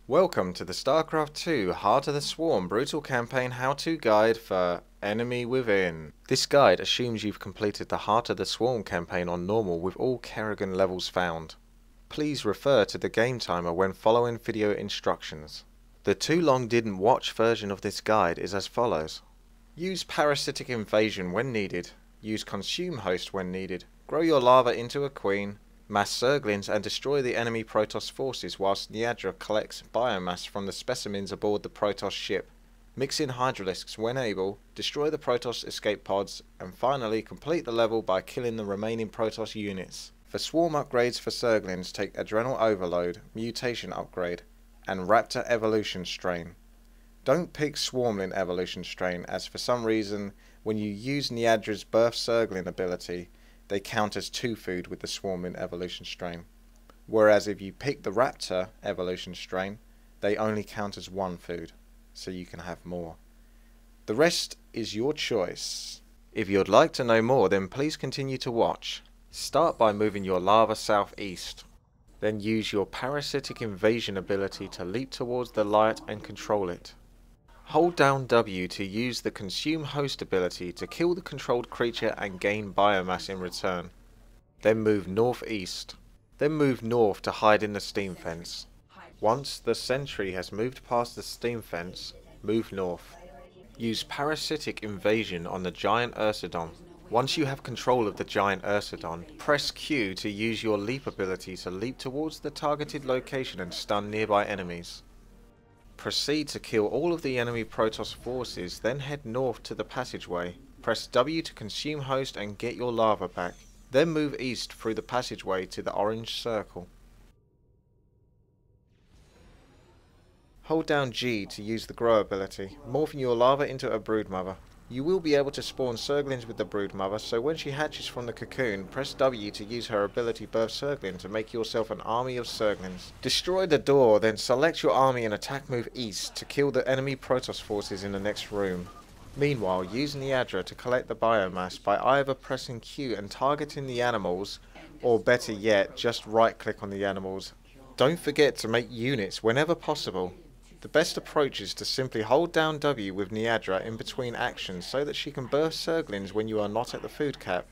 Welcome to the Starcraft 2 Heart of the Swarm Brutal Campaign How-To Guide for Enemy Within. This guide assumes you've completed the Heart of the Swarm campaign on normal with all Kerrigan levels found. Please refer to the game timer when following video instructions. The too long didn't watch version of this guide is as follows. Use Parasitic Invasion when needed. Use Consume Host when needed. Grow your larva into a queen. Mass Zerglings and destroy the enemy Protoss forces whilst Niadra collects biomass from the specimens aboard the Protoss ship. Mix in Hydralisks when able, destroy the Protoss escape pods, and finally complete the level by killing the remaining Protoss units. For swarm upgrades for Zerglings, take Adrenal Overload, Mutation Upgrade, and Raptor Evolution Strain. Don't pick Swarmling Evolution Strain, as for some reason, when you use Niadra's Birth Zergling ability, they count as 2 food with the Swarmling Evolution Strain. Whereas if you pick the Raptor Evolution Strain, they only count as 1 food, so you can have more. The rest is your choice. If you'd like to know more, then please continue to watch. Start by moving your larva southeast. Then use your Parasitic Invasion ability to leap towards the light and control it. Hold down W to use the Consume Host ability to kill the controlled creature and gain biomass in return. Then move northeast. Then move north to hide in the steam fence. Once the sentry has moved past the steam fence, move north. Use Parasitic Invasion on the giant Ursidon. Once you have control of the giant Ursidon, press Q to use your leap ability to leap towards the targeted location and stun nearby enemies. Proceed to kill all of the enemy Protoss forces, then head north to the passageway. Press W to consume host and get your larva back. Then move east through the passageway to the orange circle. Hold down G to use the grow ability, morphing your larva into a broodmother. You will be able to spawn Zerglings with the broodmother, so when she hatches from the cocoon, press W to use her ability Birth Zergling to make yourself an army of Zerglings. Destroy the door, then select your army and attack move east to kill the enemy Protoss forces in the next room. Meanwhile, use Niadra to collect the biomass by either pressing Q and targeting the animals, or better yet, just right click on the animals. Don't forget to make units whenever possible. The best approach is to simply hold down W with Niadra in between actions so that she can birth Zerglings when you are not at the food cap.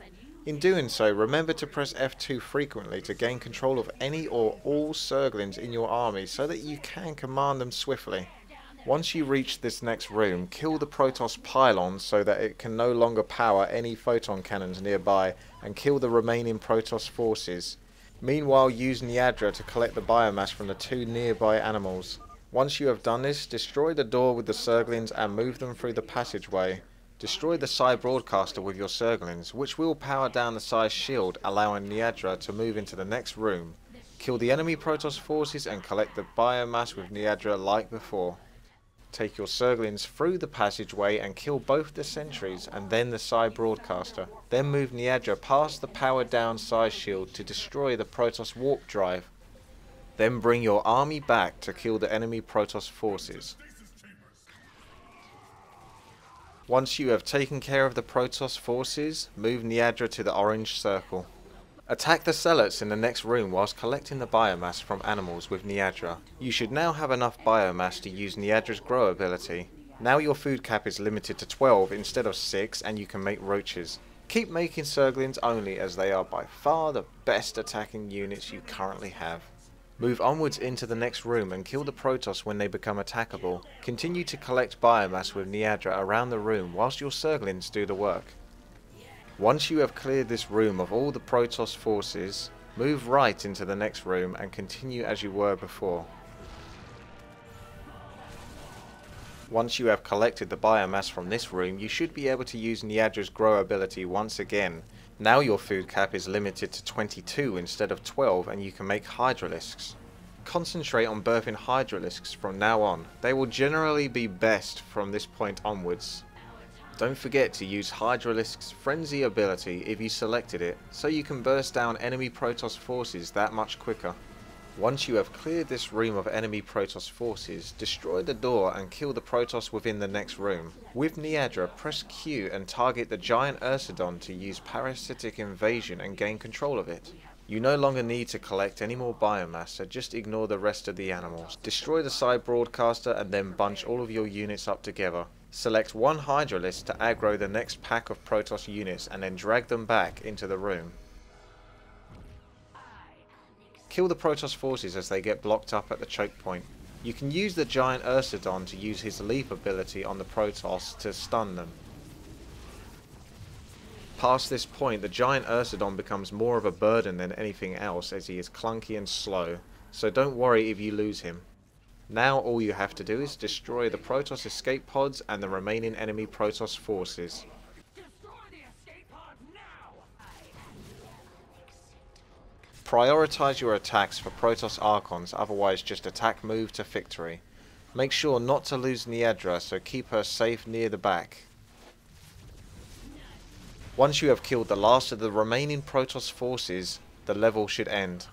In doing so, remember to press F2 frequently to gain control of any or all Zerglings in your army so that you can command them swiftly. Once you reach this next room, kill the Protoss pylon so that it can no longer power any photon cannons nearby, and kill the remaining Protoss forces. Meanwhile, use Niadra to collect the biomass from the 2 nearby animals. Once you have done this, destroy the door with the Zerglings and move them through the passageway. Destroy the Psi Broadcaster with your Zerglings, which will power down the Psi shield, allowing Niadra to move into the next room. Kill the enemy Protoss forces and collect the biomass with Niadra like before. Take your Zerglings through the passageway and kill both the sentries and then the Psi Broadcaster. Then move Niadra past the powered down Psi shield to destroy the Protoss warp drive. Then bring your army back to kill the enemy Protoss forces. Once you have taken care of the Protoss forces, move Niadra to the orange circle. Attack the Zealots in the next room whilst collecting the biomass from animals with Niadra. You should now have enough biomass to use Niadra's grow ability. Now your food cap is limited to 12 instead of 6 and you can make roaches. Keep making Zerglings only, as they are by far the best attacking units you currently have. Move onwards into the next room and kill the Protoss when they become attackable. Continue to collect biomass with Niadra around the room whilst your Zerglings do the work. Once you have cleared this room of all the Protoss forces, move right into the next room and continue as you were before. Once you have collected the biomass from this room, you should be able to use Niadra's grow ability once again. Now your food cap is limited to 22 instead of 12 and you can make Hydralisks. Concentrate on birthing Hydralisks from now on. They will generally be best from this point onwards. Don't forget to use Hydralisk's Frenzy ability if you selected it, so you can burst down enemy Protoss forces that much quicker. Once you have cleared this room of enemy Protoss forces, destroy the door and kill the Protoss within the next room. With Niadra, press Q and target the giant Ursidon to use Parasitic Invasion and gain control of it. You no longer need to collect any more biomass, so just ignore the rest of the animals. Destroy the side broadcaster and then bunch all of your units up together. Select one Hydralisk to aggro the next pack of Protoss units and then drag them back into the room. Kill the Protoss forces as they get blocked up at the choke point. You can use the giant Ursidon to use his leap ability on the Protoss to stun them. Past this point, the giant Ursidon becomes more of a burden than anything else as he is clunky and slow, so don't worry if you lose him. Now all you have to do is destroy the Protoss escape pods and the remaining enemy Protoss forces. Prioritize your attacks for Protoss Archons, otherwise just attack move to victory. Make sure not to lose Niedra, so keep her safe near the back. Once you have killed the last of the remaining Protoss forces, the level should end.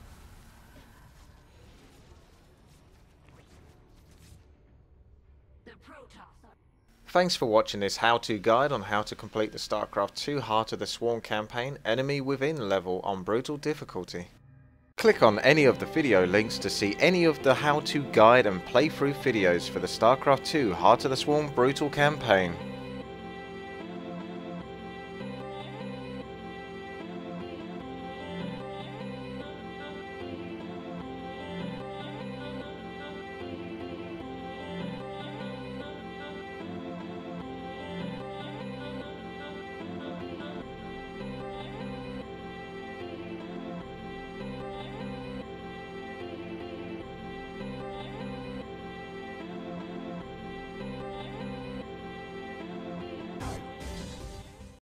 Thanks for watching this how-to guide on how to complete the Starcraft 2 Heart of the Swarm campaign Enemy Within level on Brutal difficulty. Click on any of the video links to see any of the how-to guide and playthrough videos for the Starcraft 2 Heart of the Swarm Brutal campaign.